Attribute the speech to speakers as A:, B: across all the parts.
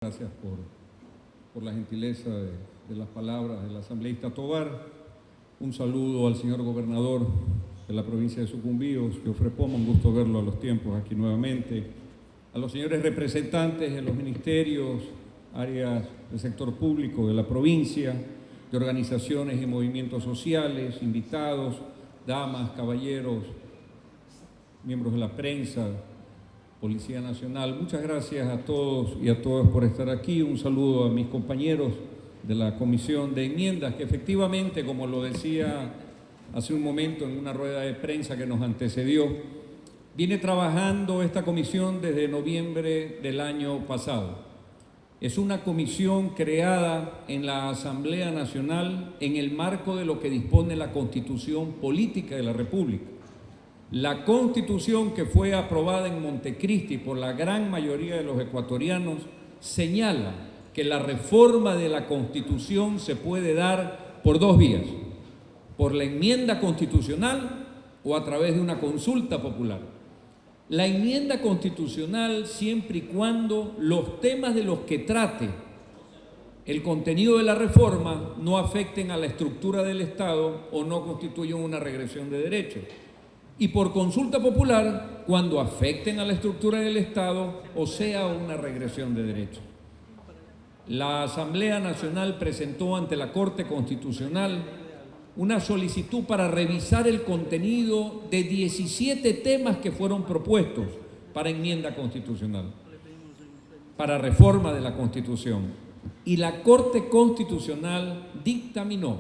A: Gracias por la gentileza de las palabras del asambleísta Tovar. Un saludo al señor gobernador de la provincia de Sucumbíos, Geoffrey Poma, un gusto verlo a los tiempos aquí nuevamente. A los señores representantes de los ministerios, áreas del sector público de la provincia, de organizaciones y movimientos sociales, invitados, damas, caballeros, miembros de la prensa, Policía Nacional. Muchas gracias a todos y a todas por estar aquí. Un saludo a mis compañeros de la Comisión de Enmiendas, que efectivamente, como lo decía hace un momento en una rueda de prensa que nos antecedió, viene trabajando esta comisión desde noviembre del año pasado. Es una comisión creada en la Asamblea Nacional en el marco de lo que dispone la Constitución Política de la República. La Constitución que fue aprobada en Montecristi por la gran mayoría de los ecuatorianos señala que la reforma de la Constitución se puede dar por dos vías: por la enmienda constitucional o a través de una consulta popular. La enmienda constitucional, siempre y cuando los temas de los que trate el contenido de la reforma no afecten a la estructura del Estado o no constituyan una regresión de derechos. Y por consulta popular, cuando afecten a la estructura del Estado o sea una regresión de derechos. La Asamblea Nacional presentó ante la Corte Constitucional una solicitud para revisar el contenido de 17 temas que fueron propuestos para enmienda constitucional, para reforma de la Constitución. Y la Corte Constitucional dictaminó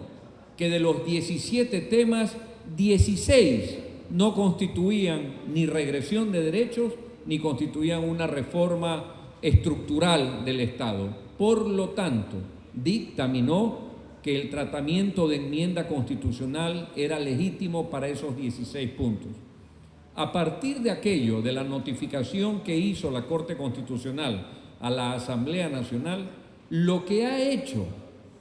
A: que de los 17 temas, 16 no constituían ni regresión de derechos ni constituían una reforma estructural del Estado. Por lo tanto, dictaminó que el tratamiento de enmienda constitucional era legítimo para esos 16 puntos. A partir de aquello, de la notificación que hizo la Corte Constitucional a la Asamblea Nacional, lo que ha hecho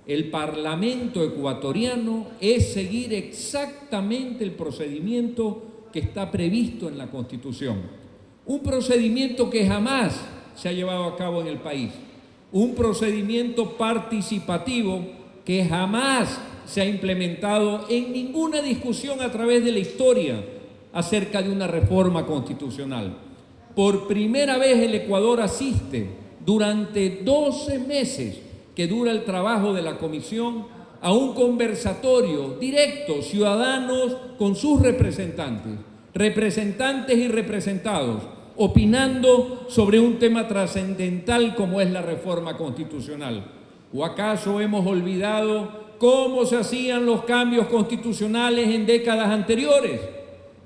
A: el Parlamento ecuatoriano es seguir exactamente el procedimiento que está previsto en la Constitución. Un procedimiento que jamás se ha llevado a cabo en el país. Un procedimiento participativo que jamás se ha implementado en ninguna discusión a través de la historia acerca de una reforma constitucional. Por primera vez el Ecuador asiste durante 12 meses que dura el trabajo de la comisión a un conversatorio directo, ciudadanos con sus representantes, representantes y representados, opinando sobre un tema trascendental como es la reforma constitucional. ¿O acaso hemos olvidado cómo se hacían los cambios constitucionales en décadas anteriores?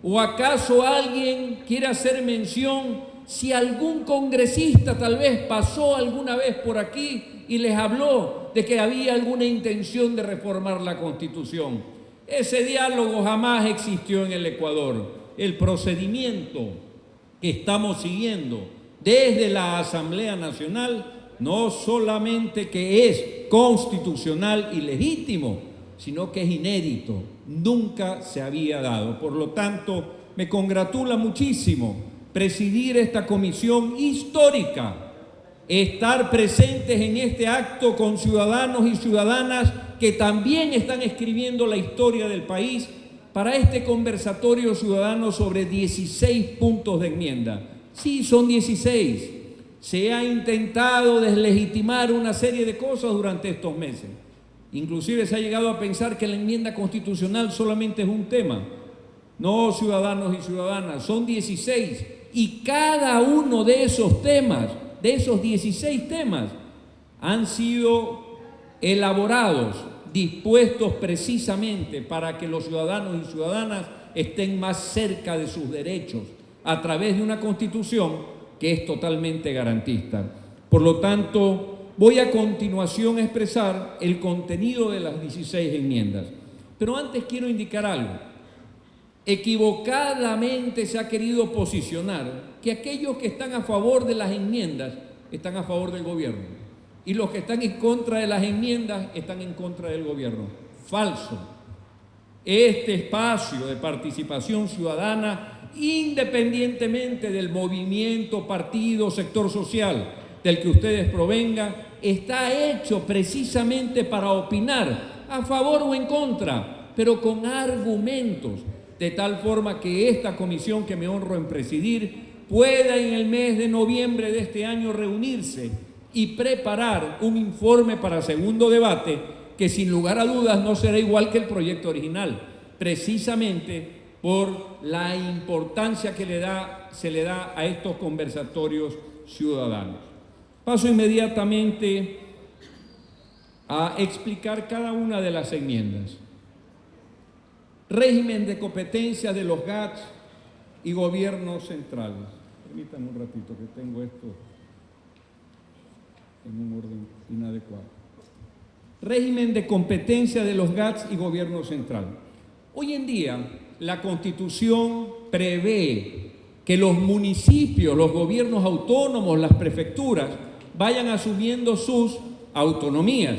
A: ¿O acaso alguien quiere hacer mención si algún congresista tal vez pasó alguna vez por aquí y les habló de que había alguna intención de reformar la Constitución? Ese diálogo jamás existió en el Ecuador. El procedimiento que estamos siguiendo desde la Asamblea Nacional no solamente que es constitucional y legítimo, sino que es inédito, nunca se había dado. Por lo tanto, me congratula muchísimo presidir esta comisión histórica, estar presentes en este acto con ciudadanos y ciudadanas que también están escribiendo la historia del país para este conversatorio ciudadano sobre 16 puntos de enmienda. Sí, son 16. Se ha intentado deslegitimar una serie de cosas durante estos meses. Inclusive se ha llegado a pensar que la enmienda constitucional solamente es un tema. No, ciudadanos y ciudadanas, son 16. Y cada uno de esos temas, de esos 16 temas, han sido elaborados, dispuestos precisamente para que los ciudadanos y ciudadanas estén más cerca de sus derechos a través de una Constitución que es totalmente garantista. Por lo tanto, voy a continuación a expresar el contenido de las 16 enmiendas. Pero antes quiero indicar algo. Equivocadamente se ha querido posicionar que aquellos que están a favor de las enmiendas están a favor del gobierno y los que están en contra de las enmiendas están en contra del gobierno. Falso. Este espacio de participación ciudadana, independientemente del movimiento, partido, sector social, del que ustedes provengan, está hecho precisamente para opinar a favor o en contra, pero con argumentos, de tal forma que esta comisión que me honro en presidir pueda en el mes de noviembre de este año reunirse y preparar un informe para segundo debate que sin lugar a dudas no será igual que el proyecto original, precisamente por la importancia que se le da a estos conversatorios ciudadanos. Paso inmediatamente a explicar cada una de las enmiendas. Régimen de competencia de los GATS y gobiernos centrales. Permítanme un ratito que tengo esto en un orden inadecuado. Régimen de competencia de los GATS y gobierno central. Hoy en día, la Constitución prevé que los municipios, los gobiernos autónomos, las prefecturas, vayan asumiendo sus autonomías.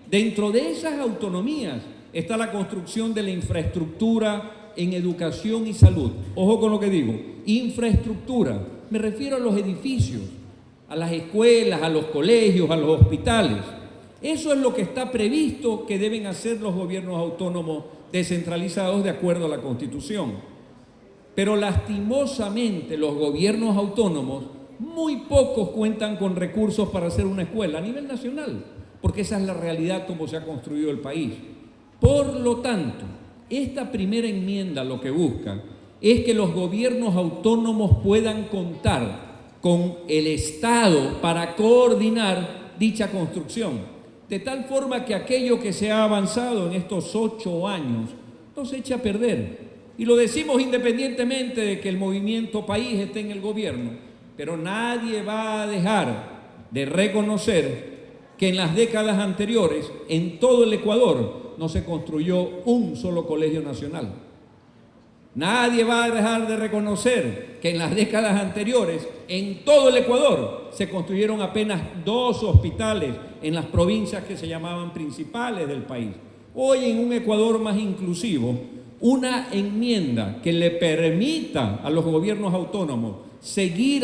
A: Dentro de esas autonomías está la construcción de la infraestructura en educación y salud. Ojo con lo que digo, infraestructura. Me refiero a los edificios, a las escuelas, a los colegios, a los hospitales. Eso es lo que está previsto que deben hacer los gobiernos autónomos descentralizados de acuerdo a la Constitución. Pero lastimosamente los gobiernos autónomos, muy pocos cuentan con recursos para hacer una escuela a nivel nacional, porque esa es la realidad como se ha construido el país. Por lo tanto, esta primera enmienda lo que busca es que los gobiernos autónomos puedan contar con el Estado para coordinar dicha construcción, de tal forma que aquello que se ha avanzado en estos 8 años no se eche a perder. Y lo decimos independientemente de que el movimiento país esté en el gobierno, pero nadie va a dejar de reconocer que en las décadas anteriores, en todo el Ecuador, no se construyó un solo colegio nacional. Nadie va a dejar de reconocer que en las décadas anteriores, en todo el Ecuador, se construyeron apenas 2 hospitales en las provincias que se llamaban principales del país. Hoy, en un Ecuador más inclusivo, una enmienda que le permita a los gobiernos autónomos seguir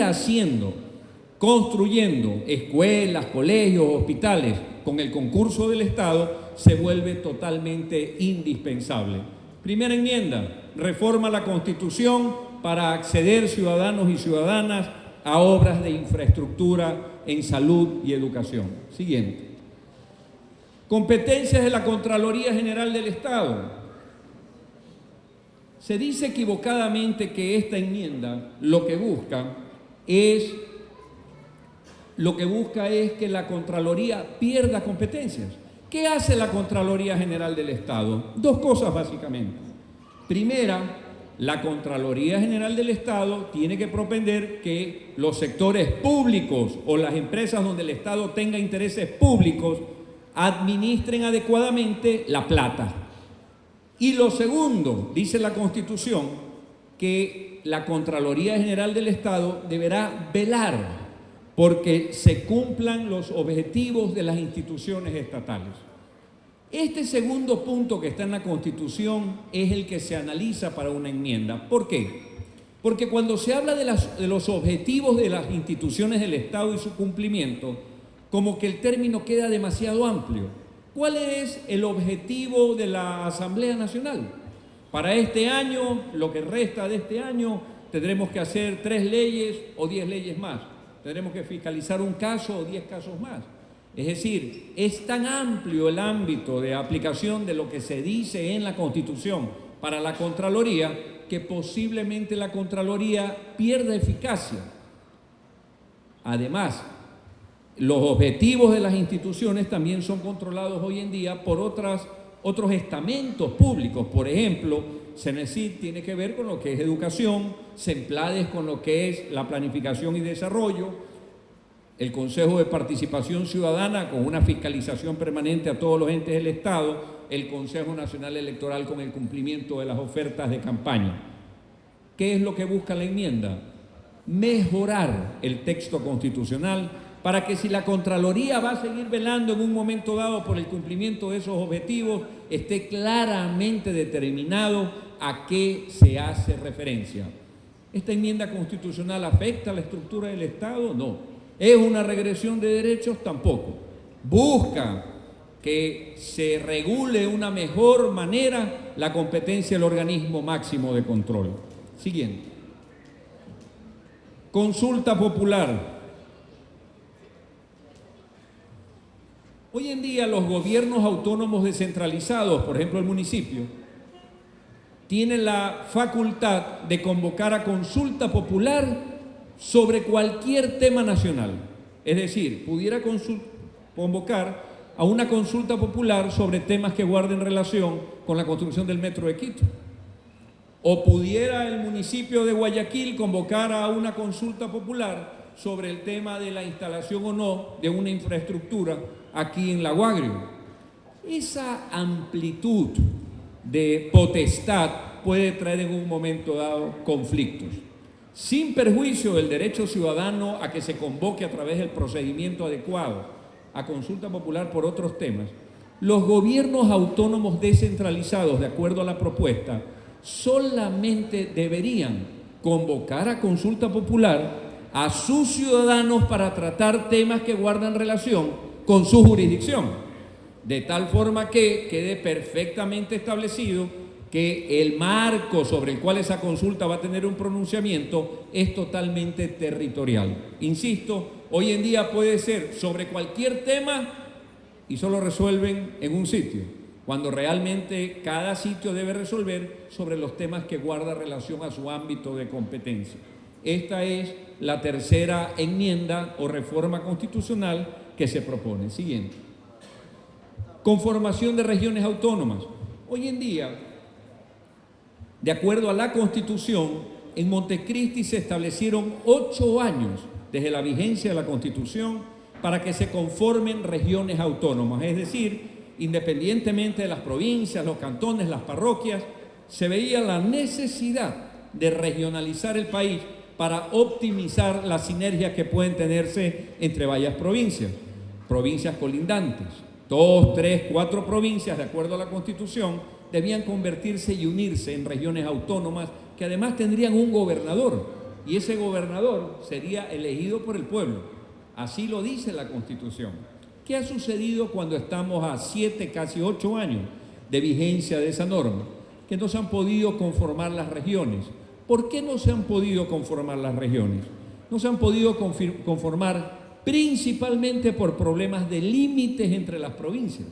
A: construyendo escuelas, colegios, hospitales con el concurso del Estado, se vuelve totalmente indispensable. Primera enmienda, reforma la Constitución para acceder ciudadanos y ciudadanas a obras de infraestructura en salud y educación. Siguiente. Competencias de la Contraloría General del Estado. Se dice equivocadamente que esta enmienda lo que busca es que la Contraloría pierda competencias. ¿Qué hace la Contraloría General del Estado? 2 cosas básicamente. Primera, la Contraloría General del Estado tiene que propender que los sectores públicos o las empresas donde el Estado tenga intereses públicos administren adecuadamente la plata. Y lo segundo, dice la Constitución, que la Contraloría General del Estado deberá velar porque se cumplan los objetivos de las instituciones estatales. Este segundo punto que está en la Constitución es el que se analiza para una enmienda. ¿Por qué? Porque cuando se habla de los objetivos de las instituciones del Estado y su cumplimiento, como que el término queda demasiado amplio. ¿Cuál es el objetivo de la Asamblea Nacional? Para este año, lo que resta de este año, tendremos que hacer 3 leyes o 10 leyes más. Tendremos que fiscalizar un caso o 10 casos más. Es decir, es tan amplio el ámbito de aplicación de lo que se dice en la Constitución para la Contraloría que posiblemente la Contraloría pierda eficacia. Además, los objetivos de las instituciones también son controlados hoy en día por otros estamentos públicos. Por ejemplo, CENESID tiene que ver con lo que es educación, CEMPLADES con lo que es la planificación y desarrollo, el Consejo de Participación Ciudadana con una fiscalización permanente a todos los entes del Estado, el Consejo Nacional Electoral con el cumplimiento de las ofertas de campaña. ¿Qué es lo que busca la enmienda? Mejorar el texto constitucional para que si la Contraloría va a seguir velando en un momento dado por el cumplimiento de esos objetivos, esté claramente determinado a qué se hace referencia. ¿Esta enmienda constitucional afecta a la estructura del Estado? No. ¿Es una regresión de derechos? Tampoco. ¿Busca que se regule de una mejor manera la competencia del organismo máximo de control? Siguiente. Consulta popular. Hoy en día los gobiernos autónomos descentralizados, por ejemplo el municipio, tienen la facultad de convocar a consulta popular sobre cualquier tema nacional. Es decir, pudiera convocar a una consulta popular sobre temas que guarden relación con la construcción del metro de Quito. O pudiera el municipio de Guayaquil convocar a una consulta popular sobre el tema de la instalación o no de una infraestructura aquí en Lago Agrio. Esa amplitud de potestad puede traer en un momento dado conflictos. Sin perjuicio del derecho ciudadano a que se convoque a través del procedimiento adecuado a consulta popular por otros temas, los gobiernos autónomos descentralizados, de acuerdo a la propuesta, solamente deberían convocar a consulta popular a sus ciudadanos para tratar temas que guardan relación con su jurisdicción, de tal forma que quede perfectamente establecido que el marco sobre el cual esa consulta va a tener un pronunciamiento es totalmente territorial. Insisto, hoy en día puede ser sobre cualquier tema y solo resuelven en un sitio, cuando realmente cada sitio debe resolver sobre los temas que guarda relación a su ámbito de competencia. Esta es la tercera enmienda o reforma constitucional que se propone. Siguiente. Conformación de regiones autónomas. Hoy en día, de acuerdo a la Constitución, en Montecristi se establecieron 8 años desde la vigencia de la Constitución para que se conformen regiones autónomas, es decir, independientemente de las provincias, los cantones, las parroquias, se veía la necesidad de regionalizar el país para optimizar las sinergias que pueden tenerse entre varias provincias, provincias colindantes. 2, 3, 4 provincias, de acuerdo a la Constitución, debían convertirse y unirse en regiones autónomas que además tendrían un gobernador, y ese gobernador sería elegido por el pueblo. Así lo dice la Constitución. ¿Qué ha sucedido cuando estamos a 7, casi 8 años de vigencia de esa norma? Que no se han podido conformar las regiones. ¿Por qué no se han podido conformar las regiones? No se han podido conformar principalmente por problemas de límites entre las provincias.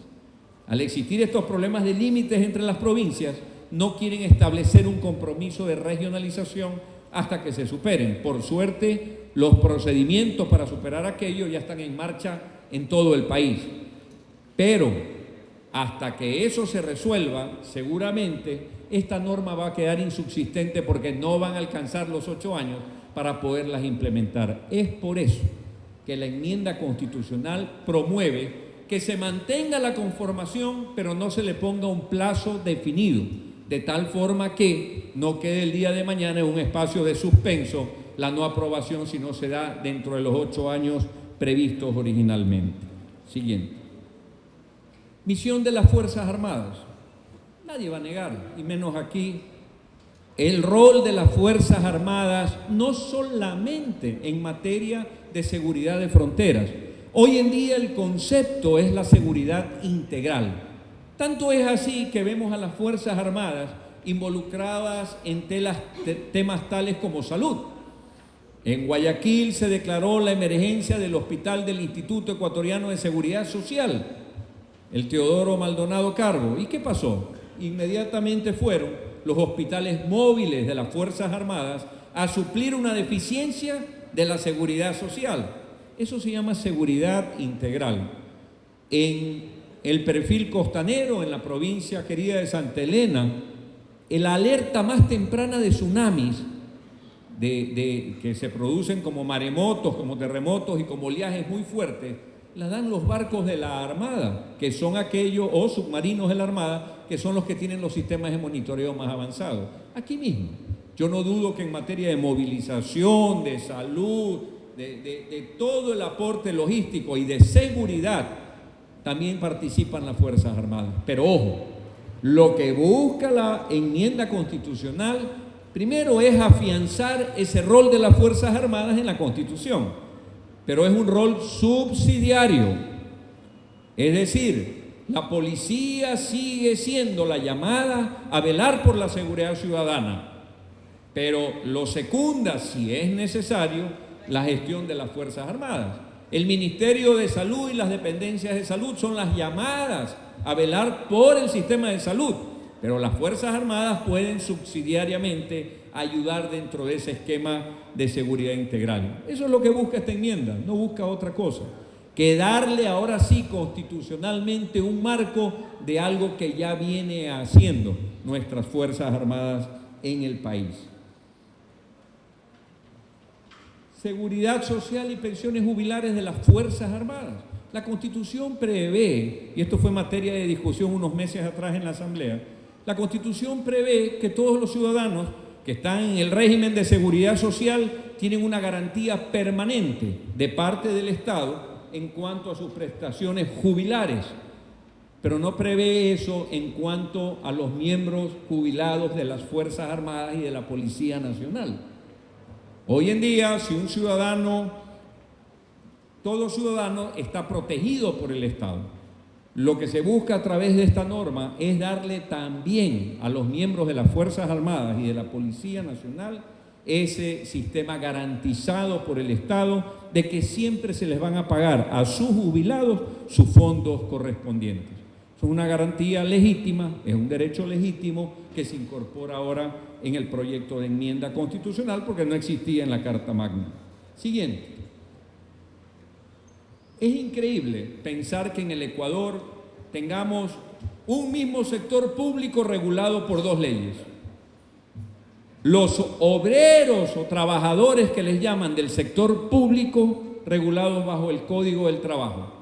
A: Al existir estos problemas de límites entre las provincias, no quieren establecer un compromiso de regionalización hasta que se superen. Por suerte, los procedimientos para superar aquello ya están en marcha en todo el país. Pero hasta que eso se resuelva, seguramente esta norma va a quedar insubsistente porque no van a alcanzar los 8 años para poderlas implementar. Es por eso que la enmienda constitucional promueve que se mantenga la conformación, pero no se le ponga un plazo definido, de tal forma que no quede el día de mañana en un espacio de suspenso la no aprobación si no se da dentro de los 8 años previstos originalmente. Siguiente. Misión de las Fuerzas Armadas. Nadie va a negar, y menos aquí, el rol de las Fuerzas Armadas no solamente en materia de seguridad de fronteras. Hoy en día el concepto es la seguridad integral. Tanto es así que vemos a las Fuerzas Armadas involucradas en temas tales como salud. En Guayaquil se declaró la emergencia del hospital del Instituto Ecuatoriano de Seguridad Social, el Teodoro Maldonado Carbo. ¿Y qué pasó? Inmediatamente fueron los hospitales móviles de las Fuerzas Armadas a suplir una deficiencia de la seguridad social. Eso se llama seguridad integral. En el perfil costanero, en la provincia querida de Santa Elena, la alerta más temprana de tsunamis que se producen como maremotos, como terremotos y como oleajes muy fuertes, la dan los barcos de la Armada, que son aquellos, o submarinos de la Armada, que son los que tienen los sistemas de monitoreo más avanzados. Aquí mismo, yo no dudo que en materia de movilización, de salud, de todo el aporte logístico y de seguridad, también participan las Fuerzas Armadas. Pero ojo, lo que busca la enmienda constitucional, primero es afianzar ese rol de las Fuerzas Armadas en la Constitución. pero es un rol subsidiario. Es decir, la policía sigue siendo la llamada a velar por la seguridad ciudadana, pero lo secunda, si es necesario, la gestión de las Fuerzas Armadas. El Ministerio de Salud y las dependencias de salud son las llamadas a velar por el sistema de salud, pero las Fuerzas Armadas pueden subsidiariamente ayudar dentro de ese esquema de seguridad integral. Eso es lo que busca esta enmienda, no busca otra cosa que darle ahora sí constitucionalmente un marco de algo que ya viene haciendo nuestras Fuerzas Armadas en el país. Seguridad social y pensiones jubilares de las Fuerzas Armadas. La Constitución prevé, y esto fue materia de discusión unos meses atrás en la Asamblea, la Constitución prevé que todos los ciudadanos que están en el régimen de seguridad social tienen una garantía permanente de parte del Estado en cuanto a sus prestaciones jubilares, pero no prevé eso en cuanto a los miembros jubilados de las Fuerzas Armadas y de la Policía Nacional. Hoy en día, si un ciudadano, todo ciudadano está protegido por el Estado. Lo que se busca a través de esta norma es darle también a los miembros de las Fuerzas Armadas y de la Policía Nacional ese sistema garantizado por el Estado de que siempre se les van a pagar a sus jubilados sus fondos correspondientes. Es una garantía legítima, es un derecho legítimo que se incorpora ahora en el proyecto de enmienda constitucional porque no existía en la Carta Magna. Siguiente. Es increíble pensar que en el Ecuador tengamos un mismo sector público regulado por dos leyes. Los obreros o trabajadores que les llaman del sector público regulados bajo el Código del Trabajo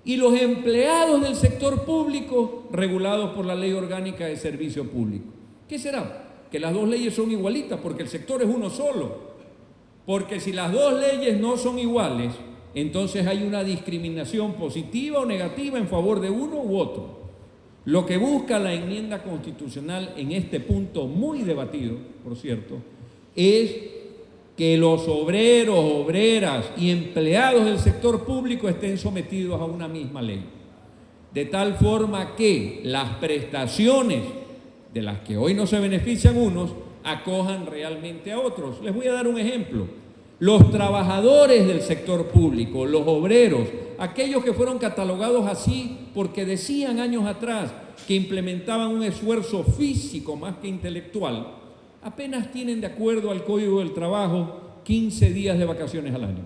A: y los empleados del sector público regulados por la Ley Orgánica de Servicio Público. ¿Qué será? Que las dos leyes son igualitas porque el sector es uno solo. Porque si las dos leyes no son iguales, entonces hay una discriminación positiva o negativa en favor de uno u otro. Lo que busca la enmienda constitucional en este punto muy debatido, por cierto, es que los obreros, obreras y empleados del sector público estén sometidos a una misma ley. De tal forma que las prestaciones de las que hoy no se benefician unos, acojan realmente a otros. Les voy a dar un ejemplo. Los trabajadores del sector público, los obreros, aquellos que fueron catalogados así porque decían años atrás que implementaban un esfuerzo físico más que intelectual, apenas tienen, de acuerdo al Código del Trabajo, 15 días de vacaciones al año.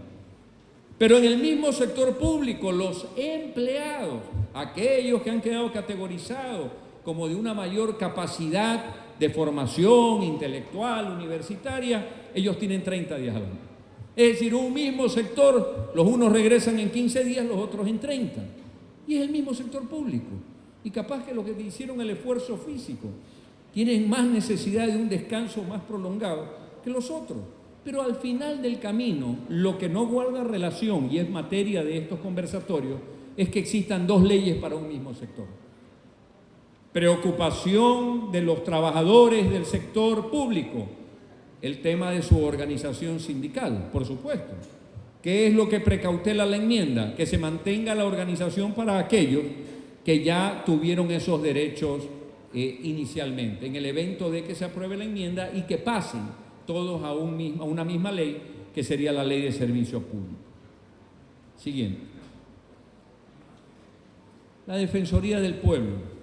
A: Pero en el mismo sector público, los empleados, aquellos que han quedado categorizados como de una mayor capacidad de formación intelectual, universitaria, ellos tienen 30 días al año. Es decir, un mismo sector, los unos regresan en 15 días, los otros en 30. Y es el mismo sector público. Y capaz que los que hicieron el esfuerzo físico tienen más necesidad de un descanso más prolongado que los otros. Pero al final del camino, lo que no guarda relación, y es materia de estos conversatorios, es que existan dos leyes para un mismo sector. Preocupación de los trabajadores del sector público, el tema de su organización sindical, por supuesto. ¿Qué es lo que precautela la enmienda? Que se mantenga la organización para aquellos que ya tuvieron esos derechos inicialmente, en el evento de que se apruebe la enmienda y que pasen todos a una misma ley, que sería la Ley de Servicio Público. Siguiente. La Defensoría del Pueblo.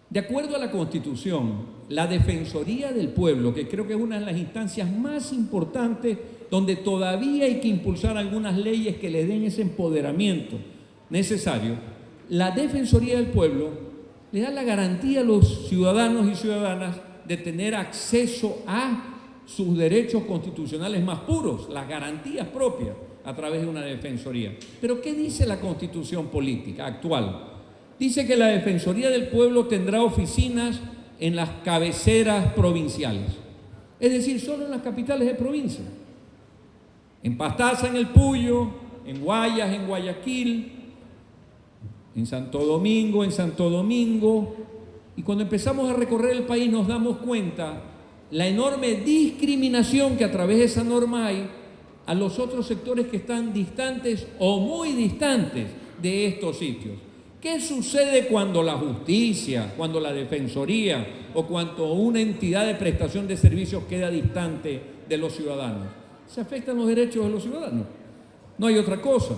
A: De acuerdo a la Constitución, la Defensoría del Pueblo, que creo que es una de las instancias más importantes donde todavía hay que impulsar algunas leyes que le den ese empoderamiento necesario, la Defensoría del Pueblo le da la garantía a los ciudadanos y ciudadanas de tener acceso a sus derechos constitucionales más puros, las garantías propias a través de una defensoría. Pero ¿qué dice la Constitución política actual? Dice que la Defensoría del Pueblo tendrá oficinas en las cabeceras provinciales, es decir, solo en las capitales de provincia. En Pastaza, en El Puyo, en Guayas, en Guayaquil, en Santo Domingo, y cuando empezamos a recorrer el país nos damos cuenta la enorme discriminación que a través de esa norma hay a los otros sectores que están distantes o muy distantes de estos sitios. ¿Qué sucede cuando la justicia, cuando la defensoría o cuando una entidad de prestación de servicios queda distante de los ciudadanos? Se afectan los derechos de los ciudadanos. No hay otra cosa.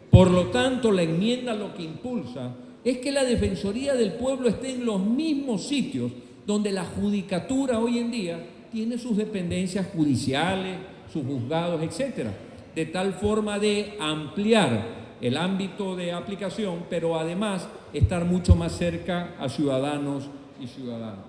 A: Por lo tanto, la enmienda lo que impulsa es que la Defensoría del Pueblo esté en los mismos sitios donde la judicatura hoy en día tiene sus dependencias judiciales, sus juzgados, etcétera, de tal forma de ampliar el ámbito de aplicación, pero además estar mucho más cerca a ciudadanos y ciudadanas.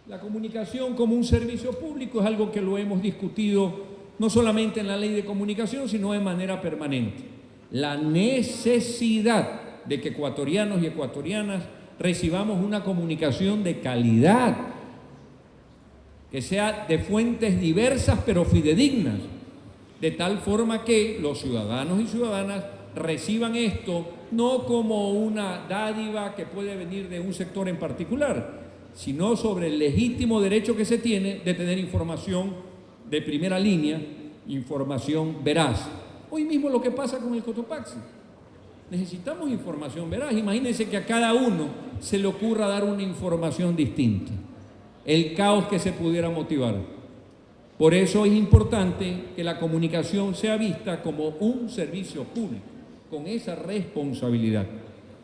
A: La comunicación como un servicio público es algo que lo hemos discutido no solamente en la ley de comunicación, sino de manera permanente. La necesidad de que ecuatorianos y ecuatorianas recibamos una comunicación de calidad, que sea de fuentes diversas pero fidedignas, de tal forma que los ciudadanos y ciudadanas reciban esto no como una dádiva que puede venir de un sector en particular, sino sobre el legítimo derecho que se tiene de tener información de primera línea, información veraz. Hoy mismo lo que pasa con el Cotopaxi. Necesitamos información veraz. Imagínense que a cada uno se le ocurra dar una información distinta. El caos que se pudiera motivar. Por eso es importante que la comunicación sea vista como un servicio público, con esa responsabilidad.